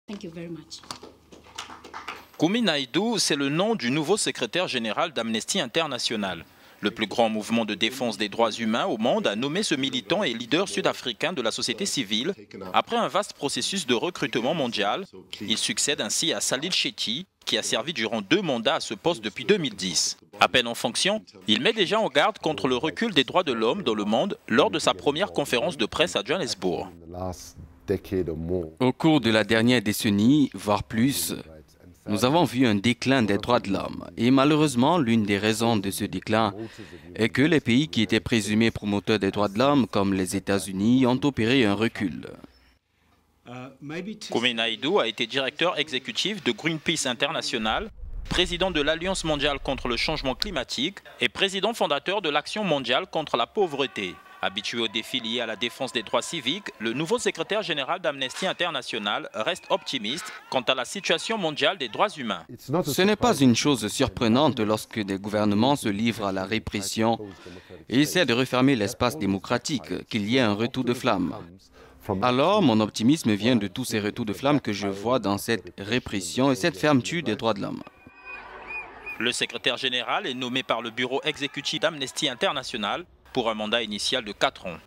Thank you very much. Kumi Naidoo, c'est le nom du nouveau secrétaire général d'Amnesty International. Le plus grand mouvement de défense des droits humains au monde a nommé ce militant et leader sud-africain de la société civile après un vaste processus de recrutement mondial. Il succède ainsi à Salil Shetty, qui a servi durant 2 mandats à ce poste depuis 2010. À peine en fonction, il met déjà en garde contre le recul des droits de l'homme dans le monde lors de sa première conférence de presse à Johannesburg. Au cours de la dernière décennie, voire plus, nous avons vu un déclin des droits de l'homme. Et malheureusement, l'une des raisons de ce déclin est que les pays qui étaient présumés promoteurs des droits de l'homme, comme les États-Unis, ont opéré un recul. Kumi Naidoo a été directeur exécutif de Greenpeace International, président de l'Alliance mondiale contre le changement climatique et président fondateur de l'Action mondiale contre la pauvreté. Habitué aux défis liés à la défense des droits civiques, le nouveau secrétaire général d'Amnesty International reste optimiste quant à la situation mondiale des droits humains. Ce n'est pas une chose surprenante lorsque des gouvernements se livrent à la répression et essaient de refermer l'espace démocratique, qu'il y ait un retour de flamme. Alors, mon optimisme vient de tous ces retours de flamme que je vois dans cette répression et cette fermeture des droits de l'homme. Le secrétaire général est nommé par le bureau exécutif d'Amnesty International pour un mandat initial de 4 ans.